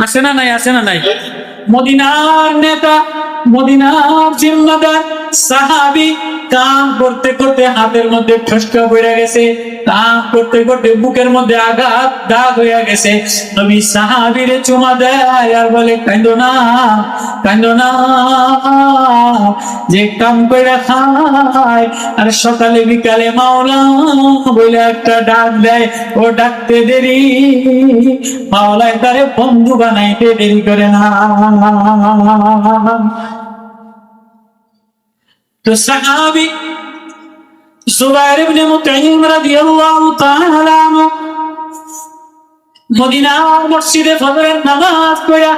আছে না নাই? আছে না নাই? মদিনার নেতা, মদিনার জিম্মাদার সাহাবী কাম করতে করতে হাতের মধ্যে ঠসকা পড়ে গেছে, কাম করতে করতে বুকের মধ্যে আঘাত দাগ হয়ে গেছে। নবী সাহাবীরে চুমা দেয় আর বলে, কাঁদো না, কাঁদো না, যে কাম করে খায় আর সকালে বিকালে মাওলা বলে একটা ডাক দেয়, ও ডাকতে দেরি, মাওলায় তারে বন্ধু বানাইতে দেরি করে না। তো সাহাবী যুবাইর ইবনে মুতাইম রাদিয়াল্লাহু তাআলা আনহু মদিনার মসজিদে ফজরের নামাজ পড়া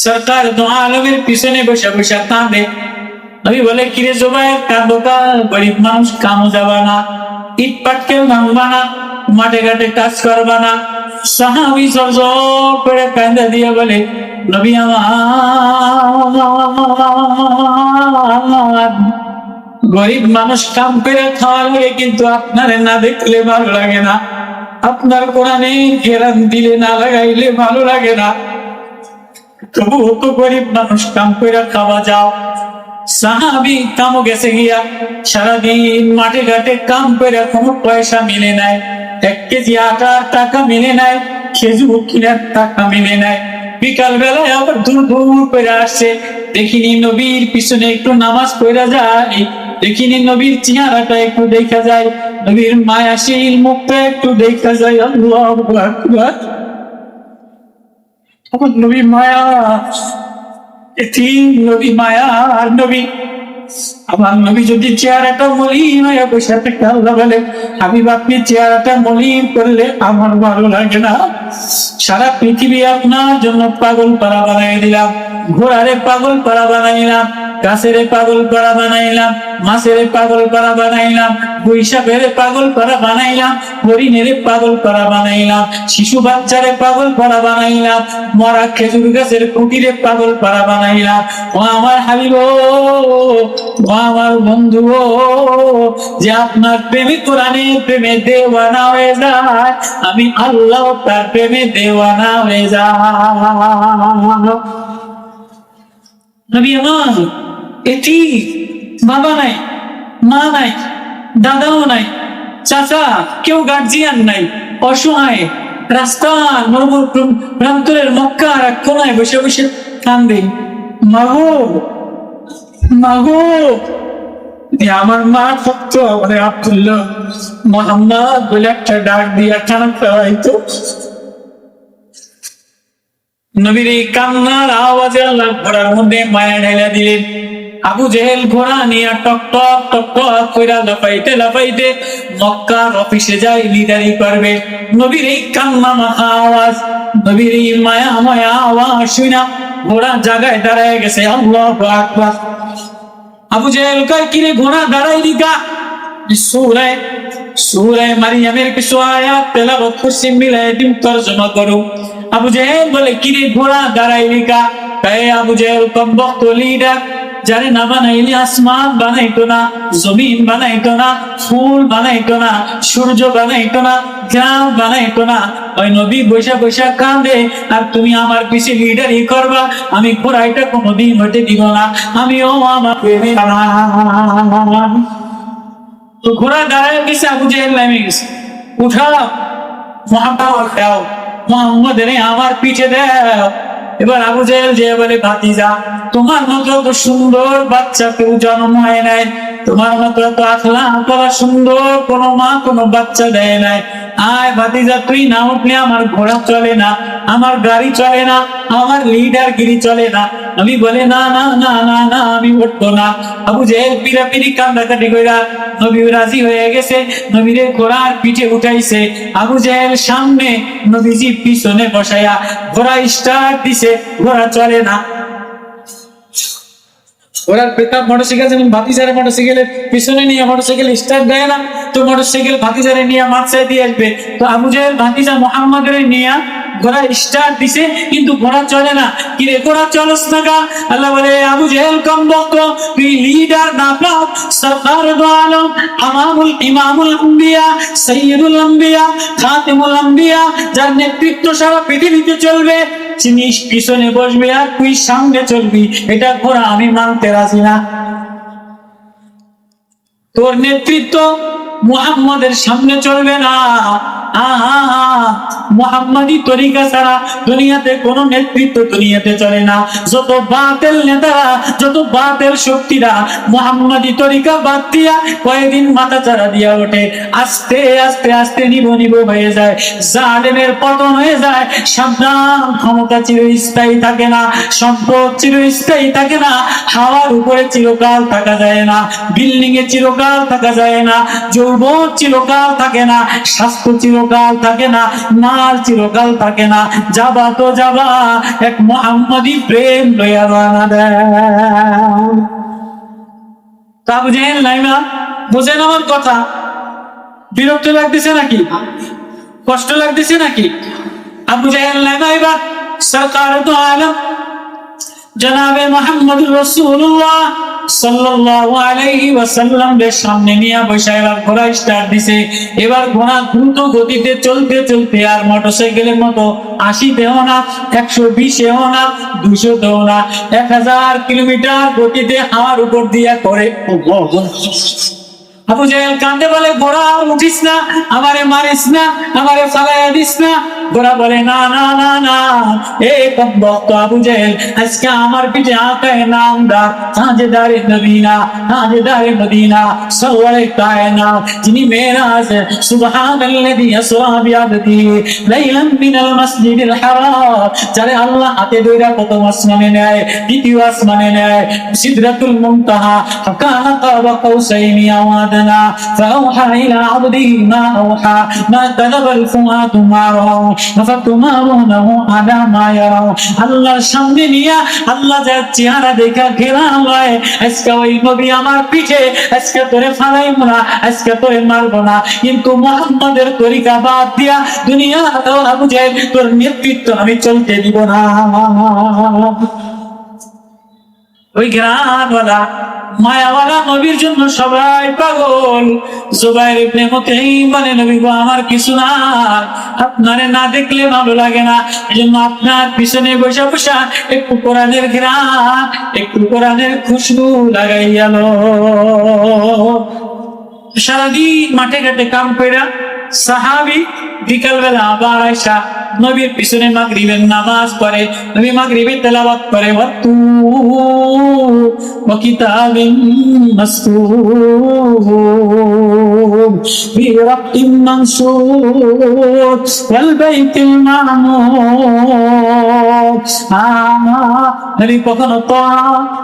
সরকার দো আলমের পিছনে বসে বসে কাঁদে। নবী বলে, কিরে যুবাইর, কাঁদো কা? গরিব মানুষ, কামও যাবা না, ইট পাটকেল ভাঙবা না, মাঠে ঘাটে কাজ করবা না। সাহাবী জোর জোর করে কাঁদে দিয়ে বলে, নবী আমার, গরিব মানুষ কাম করে খাওয়া লাগে, কিন্তু আপনারে না দেখলে ভালো লাগে না, আপনার কোরআনে ঘেরান দিলে না লাগাইলে ভালো লাগে না, তবুও তো গরিব মানুষ কাম করে খাওয়া যাও। সাহাবী কামও গেছে গিয়া, সারাদিন মাঠে ঘাটে কাম করে কোনো পয়সা মিলে নাই, 1 কেজি আটার টাকা মিলে নাই, খেজুর কিনার টাকা মিলে নাই। বিকাল বেলায় আবার দূর দূর করে আসছে, দেখিনি নবীর পিছনে একটু নামাজ পড়া যায়, দেখিনি নবীর চেহারাটা একটু দেখা যায়, নবীর মায়াশীল মুখটা একটু দেখা যায়। আল্লাহু আকবার। আমার নবী মায়া, এটি নবী মায়া আর নবী। আমার নবী যদি চেহারাটা মলিন হয়ে বসে থাকে, আল্লাহ বলে, আমি আপনি চেহারাটা মলিন করলে আমার ভালো লাগে না, সারা পৃথিবী আপনার জন্য পাগল পাড়া বানাই দিলাম, ঘোড়ারে পাগল পাড়া বানাইলাম, গাছের পাগল পাড়া বানাইলাম, মাছের পাগল পাড়া বানাইলাম, বৈশাখের পাগল পাড়া বানাইলাম, হরিণের পাগল পাড়া বানাইলাম, শিশু বাচ্চারে পাগল পাড়া বানাইলাম, মরা খেজুর গাছের কুটিরে পাগল পাড়া বানাইলাম। ও আমার হাবিব, ও আমার বন্ধু, যে আপনার প্রেমে কোরআনে প্রেমে দেওয়ানা হয়ে যায়, আমি আল্লাহ তার প্রেমে দেওয়ানা হয়ে যায়। নবী আমার, এটি বাবা নাই, মা নাই, দাদাও নাই, চাচা, কেউ গার্জিয়ান নাই, অসহায় রাস্তা প্রান্তরের মক্কার এক কোনায় বসে বসে কান্দে, মাগো, মাগো। আমার মা থাকতো, আমাদের আব্দুল্লাহ মোহাম্মদ বলে একটা ডাক দিয়া খানা খাওয়াইতো। নবীর এই কান্নার আওয়াজে আল্লাহ ঘোড়ার মধ্যে মায়া ঢেলা দিলেন। আবু জেহেল ঘোড়া নিয়ে টক টক টক টক কইরা লাফাইতে লাফাইতে মক্কার অফিসে যায় লিডারি করবে। নবীর এই কান্না মাখা আওয়াজ, নবীর এই মায়া মায়া আওয়াজ শুনা ঘোড়া জায়গায় দাঁড়ায় গেছে। আল্লাহু আকবার। আবু জেহেল কয়, কিরে ঘোড়া দাঁড়াইলি কা? সূরা মারিয়ামের কিছু আয়াত তেলাওয়াত করছি, মিলায়ে দিন তরজমা করো। আবু জেহেল বলে, কিরে ঘোড়া দাঁড়াইলি কা? কয়, আবু জেহেল কমবক্ত লিডার, যারে না বানাইলে আসমান বানাইতো না, জমিন বানাইতো না, ফুল বানাইতো না, সূর্য বানাইতো না, গ্রাম বানাইতো না। ওই নবী বৈশা বৈশা কাঁদে, আর তুমি আমার পিছে লিডারি করবা, আমি ঘোড়াইটা কোনোদিন হতে দিব না, আমিও আমার প্রেমে তো ঘোড়া দাঁড়ায় গেছে। আবু জেহেল নামে গেছে, উঠাও মোহাম্মদ, দাও মোহাম্মদ রে আমার পিঠে দাও। এবার আবু জেহেল যে বলে, ভাতিজা, তোমার মতো এত সুন্দর বাচ্চা কেউ জন্ম হয় নাই, তোমার মতো এত আখলাক করা সুন্দর কোন মা কোন বাচ্চা দেয় নাই। আয় ভাতিজা, তুই না উঠলে আমার ঘোড়া চলে না, আমার গাড়ি চলে না, আমার লিডার গিরি চলে না। আমি বলে, না না না না না, আমি উঠবো না। আবু জেহেল পিরাপিরি কান্দাকাটি কইরা নবী রাজি হয়ে গেছে, নবীরে ঘোড়ার পিঠে উঠাইছে। আবু জেহেল সামনে, নবীজি পিছনে বসাইয়া ঘোড়া স্টার্ট দিছে, ঘোড়া চলে না। ঘোড়ার পিকআপ মোটরসাইকেল যেমন ভাতিজারে মোটরসাইকেলের পিছনে নিয়ে মোটরসাইকেল স্টার্ট দেয় না, তো মোটরসাইকেল ভাতিজারে নিয়ে মাথায় দিয়ে আসবে। তো আবু জেহেল ভাতিজা মুহাম্মাদের নিয়ে ঘোড়া স্টার্ট দিছে কিন্তু ঘোড়া চলে না। কিরে ঘোড়া চলস না কা? আল্লাহ বলে আবু জেহেল কমবক্ত, তুই লিডার না প্রাপ সরকার দো আলম ইমামুল আম্বিয়া সাইয়্যিদুল আম্বিয়া খাতিমুল আম্বিয়া, যার নেতৃত্ব সারা পৃথিবীতে চলবে, তিনি পিছনে বসবে আর তুই সামনে চলবি, এটা ঘোড়া আমি মানতে রাজি না। তোর নেতৃত্ব মুহাম্মাদের সামনে চলবে না। মুহাম্মাদি তরিকা ছাড়া দুনিয়াতে কোনো নেতৃত্ব দুনিয়াতে চলে না। যত বাতিল নেতারা, যত বাতিল শক্তিরা মুহাম্মাদি তরিকা বাদ দিয়া কয়েকদিন মাথা চারা দিয়া ওঠে, আস্তে আস্তে আস্তে নিব হয়ে যায়, জালেমের পতন হয়ে যায়। সাবধান, ক্ষমতা চিরস্থায়ী থাকে না, সম্পদ চিরস্থায়ী থাকে না, হাওয়ার উপরে চিরকাল থাকা যায় না, বিল্ডিং এ চিরকাল থাকা যায় না, যৌবন চিরকাল থাকে না, স্বাস্থ্য চিরকাল থাকে না, মাল চিরকাল থাকে না। যাবা তো যাবা, এক মুহাম্মাদি প্রেম লইয়া রানা দেয়। তা বুঝেন নাই না? বুঝেন আমার কথা? বিরক্ত লাগতেছে নাকি? কষ্ট লাগতেছে নাকি? আবু জাহেল নাই না? এবার সরকার দো আলম জনাবে মুহাম্মদুর রাসূলুল্লাহ সাল্লাল্লাহু আলাইহি ওয়াসাল্লাম এর সামনে নিয়ে বসে এবার ঘোড়া স্টার্ট দিছে। এবার ঘোড়া দ্রুত গতিতে চলতে চলতে, আর মোটরসাইকেলের মতো 80 তেও না, 120 এও না, 200 তেও না, 1000 কিলোমিটার গতিতে হাওয়ার উপর দিয়া করে। আবু জাহেল কান্দে বলে, ঘোড়া উঠিস না, আমারে মারিস না, আমারে ফালাইয়া দিস না। ঘোড়া বলে, না না না না, কম বক্ত আবু জাহেল, আজকে আমার পিঠে আকায় নামদার তাজেদারে মদিনা, তাজেদারে মদিনা সওয়ারে কায়নাত, যিনি মেরাজ সুবহানাল্লাযী আসরা বিআবদিহি লাইলান মিনাল মাসজিদিল হারাম, যারে আল্লাহ হাতে ধইরা প্রথম আসমানে নেয়, দ্বিতীয় আসমানে নেয়, সিদরাতুল মুনতাহা, ফাকানা কাবা কাউসাইনি আও আদনা, ফাওহা ইলা আবদিহি মা আওহা, মা কাযাবাল ফুআদু মা রাআ, আফাতুমারুনাহু আলা মা ইয়ারা। আল্লাহর সামনে নিয়া আল্লাহ যার চেহারা দেখা ঘেরা হয়, আজকে ওই নবী আমার পিঠে, আজকে তোরে ফালাইব না, আজকে তোরে মারব না, কিন্তু মুহাম্মাদের তরিকা বাদ দিয়া দুনিয়া আবু জাহেল তোর নেতৃত্ব আমি চলতে দিব না। ওই গ্রানওয়ালা মায়াওয়ালা নবীর জন্য সবাই পাগল। জুবাইর ইবনে মুতঈম বলে, নবী গো, আমার কিছু না, আপনারে না দেখলে ভালো লাগে না, এজন্য আপনার পিছনে বসে বসে একটু কোরআনের ঘ্রাণ, একটু কোরআনের খুশবু লাগাইয়া লো। সারাদিন মাঠে ঘাটে কাম কইরা সাহাবী বিকালবেলা আবার আয়সা নবীর পিছনে মাগরিবের নামাজ পড়ে, নবী মাগরিবের তেলাওয়াত করে, ওয়া কিতাবিন মাসতুর ফি রাক্কিন মানশুর ওয়াল বাইতিল মা'মুর। নবী কখনো তোয়া,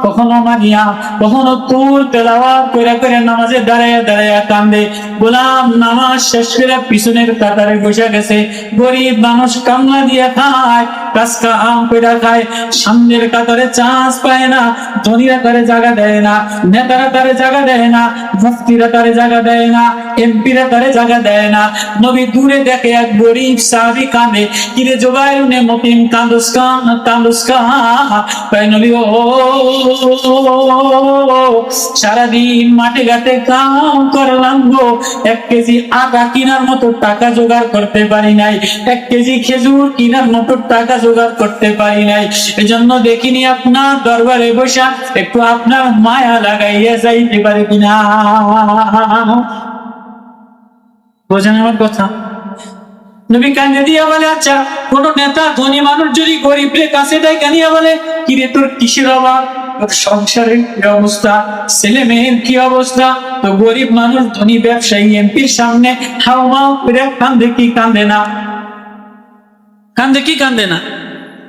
কখনো মারিয়া, কখনো তুর তেলাওয়াত কইরা কইরা নামাজে দাঁড়ায়া দাঁড়ায়া কান্দে। গোলাম নামাজ শেষ করে পিছনের কাতারে বসে গেছে, গরিব মানুষ কামলা দিয়ে খায়, কাসকা আম কইরা খায়, সামনের কাতারে চান্স পায় না, ধনীরা তারে জায়গা দেয় না, নেতারা তারে জায়গা দেয় না, মুফতিরা তারে জায়গা দেয় না, এমপিরা তারে জায়গা দেয় না। নবী দূরে দেখে এক গরিব সাহাবী কাঁদে, কিরে জুবাইর ইবনে মুতঈম কান্দুস কয় নবী ও, সারাদিন মাঠে ঘাটে কাম করলাম গো, 1 কেজি আটা কেনার মতো টাকা জোগাড় করতে পারি নাই, 1 কেজি খেজুর কেনার মতো টাকা জোগাড় করতে পারি নাই, এজন্য দেখিনি আপনার দরবারে বসা একটু আপনার মায়া লাগাইয়া যাইতে পারে কিনা। বোঝেন আমার কথা? নবী কান্দে দিয়া বলে, আচ্ছা কোন নেতা ধনী মানুষ যদি গরিবের কাছে দেয় কানিয়া বলে, কিরে তোর কিসের অভাব, তোর সংসারের কি অবস্থা, ছেলে মেয়ের কি অবস্থা, তো গরিব মানুষ ধনী ব্যবসায়ী এমপির সামনে হাউমাউ করে কান্দে কি কান্দে না? কান্দে কি কান্দে না?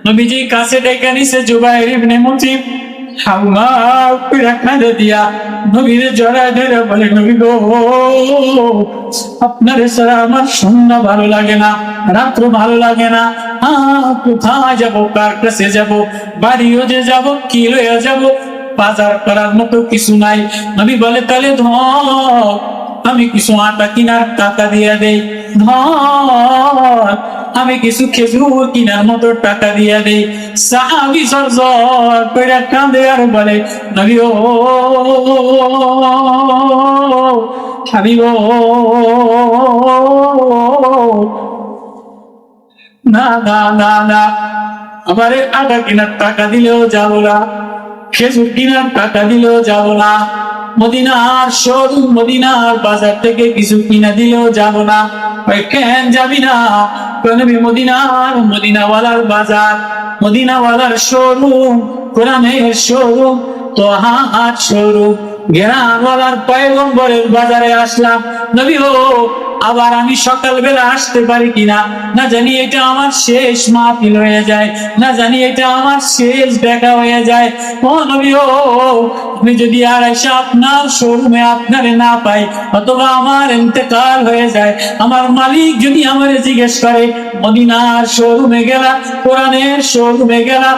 নবীজি কাছে ডেকে নিছে জুবাইর ইবনে মুতঈম, হাউমাউ করে কান্দে দিয়া নবীরে জড়ায় ধরে বলে, নবী গো, আপনার ছাড়া আমার সন্ধ্যা ভালো লাগে না, রাত্র ভালো লাগে না, কোথায় যাবো, কার কাছে যাবো, বাড়িও যে যাবো, কি লইয়া যাবো, বাজার করার মতো কিছু নাই। নবী বলে, তাহলে ধর আমি কিছু আটা কিনার টাকা দিয়ে দেই, ধর আমি কিছু খেজুর কিনার মতো টাকা দিয়ে দেই। সাহাবী জর কইরা কাঁদে আর বলে, নবী ও হাবিব না না না না, আমারে আটা কিনার টাকা দিলেও যাবো না, খেজুর কিনার টাকা দিলেও যাবো না, মদিনার শোরুম মদিনার বাজার থেকে কিছু কিনা দিলেও যাবো না। কেন যাবি না? নবী মদিনাওয়ালার বাজার, মদিনাওয়ালার শোরুম, কোরআনের শোরুম, তো হাট শোরুম, ঘেরাওয়ালার পয়গম্বরের বাজারে আসলাম। নবী ও আবার আমি সকালবেলা আসতে পারি কিনা, না জানি এটা আমার শেষ মাহফিল হয়ে যায়, না জানি এটা আমার শেষ দেখা হয়ে যায়। ও নবী ও, আমি যদি আর এসে আপনার শোরুমে আপনারে না পাই, অথবা আমার ইন্তেকাল হয়ে যায়, আমার মালিক যদি আমারে জিজ্ঞেস করে মদিনার শোরুমে গেলা, কোরআনের শোরুমে গেলা,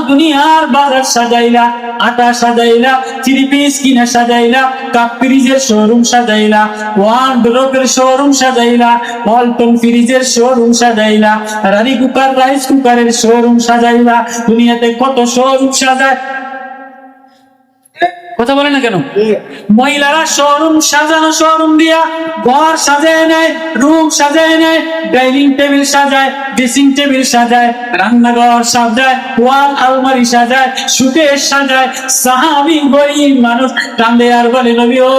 দুনিয়ার বাজার সাজাইলা, আটা সাজাইলা, থ্রি পিস কিনা সাজাইলা, কাপ ফ্রিজের শোরুম সাজাইলা, ওয়ার্ডরোবের শোরুম সাজাইলা, ওয়ালটন ফ্রিজের শোরুম সাজাইলা, রানি কুকার রাইস কুকারের শোরুম সাজাইলা, দুনিয়াতে কত শোরুম সাজায়, কথা বলে না কেন? মহিলারা শোরুম সাজানো, শোরুম দিয়া ঘর সাজায় নেয়, রুম সাজায় নেয়, ডাইনিং টেবিল সাজায়, ড্রেসিং টেবিল সাজায়, রান্নাঘর সাজায়, ওয়াল আলমারি সাজায়, সুকেশ সাজায়। সাহাবী গরীব মানুষ কান্দে আর বলে, নবী ও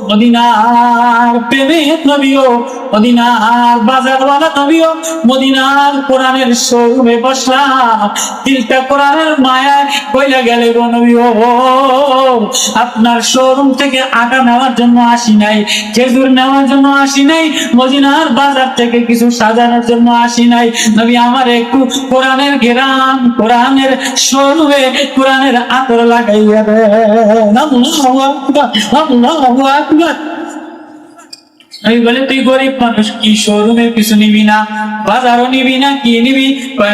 মদিনার প্রেমিক নবী ও মদিনার বাজারওয়ালা নবী ও মদিনার কোরআনের শোরুমে বসলাম, দিলটা কোরআনের মায়ায় কইলা গেলে গো নবী ও, আপনার শোরুম থেকে আটা নেওয়ার জন্য আসি নাই, খেজুর নেওয়ার জন্য আসি নাই, মদিনার বাজার থেকে কিছু সাজানোর জন্য আসি নাই। নবী আমার একটু কোরআনের ঘেরান, কোরআনের শোরুমে কোরআনের আতর লাগাইয়া দেন। আল্লাহু আকবার, আল্লাহু আকবার। আমি বলে, তুই গরিব মানুষ, কি শোরুমে কিছু নিবি না, বাজারও নিবি না, কি নিবি?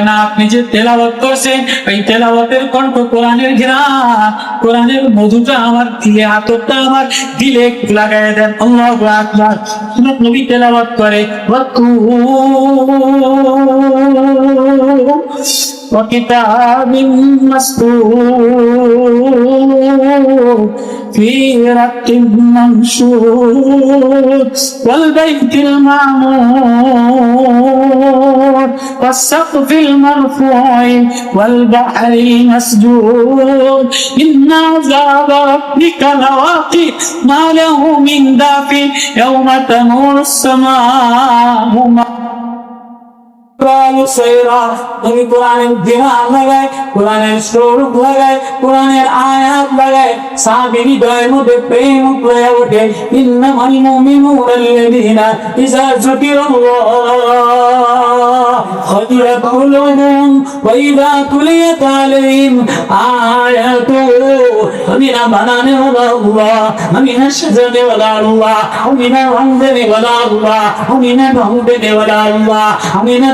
না, আপনি যে তেলাওয়াত করছেন, ওই তেলাওয়াতের কণ্ঠ, কোরআনের ঘ্রাণ, কোরআনের মধুটা আমার দিলে, আতরটা আমার দিলে একটু লাগাই দেন। আল্লাহু আকবার। নবী তেলাওয়াত করে, وكتاب مسطور في رق منشور والبيت المعمور والسقف المرفوع والبحر المسجور إن عذاب ربك لواقع ما له من دافع يوم تمور السماء কোরআনের ধ্যান লাগায়, কোরআনের শোরুম লাগায়, কোরআনের আয়াত লাগায়, সাহাবীর হৃদয়ের মধ্যে প্রেম উঠে ওঠে। ইন্নামাল মুমিনুনা আল্লাযীনা ইযা যুকিরাল্লাহ ওয়াজিলাত কুলুবুহুম ওয়া ইযা তুলিয়াত আলাইহিম আয়াতুহু মিনা বানানে আল্লাহ, মিনা সাজানে আল্লাহ, মিনা রংদেনে আল্লাহ, মিনা রংদেনে আল্লাহ, মিনা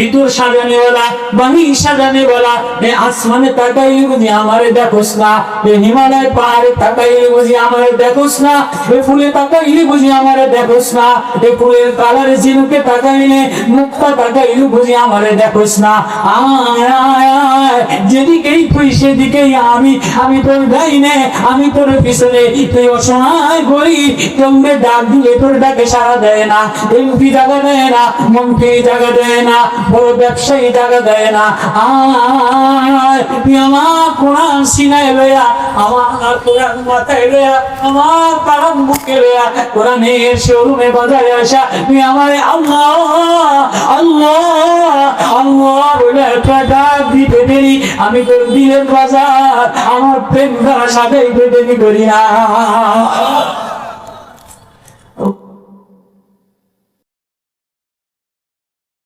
ভিতর সাজানে वाला, বাহির সাজানে वाला। এ আসমানে তাকাইলে বুঝি আমারে দেখোস না, এ হিমালয় পাহাড়ে তাকাইলে বুঝি আমারে দেখোস না, এ ফুলে তাকাইলে বুঝি আমারে দেখোস না, এ ফুলের কালারে ঝিনুকে তাকাইলে, মুক্তা তাকাইলে বুঝি আমারে দেখোস না। যেদিকেই তুই সেদিকেই আমি তোর ডাইনে, আমি তোর পিছনে। তুই অসহায় গরিব, তোমরে ডাক দিলে তোর ডাকে সাড়া দেয় না, এমপি জায়গা দেয় না, মন্ত্রী জায়গা দেয় না, বড় ব্যবসায়ী জায়গা দেয় না। তুই আমার কোরআন সিনায় লইয়া, আমার কোরআন মাথায় লইয়া, আমার কালাম বুকে লইয়া কোরআনের শোরুমে বাজারে আসা, তুই আমারে আল্লাহ আল্লাহ আল্লাহ বলে ডাক দিতে দেরি, আমি তোর দিলের বাজার আমার প্রেম দ্বারা সাজাইতে দেরি করি না।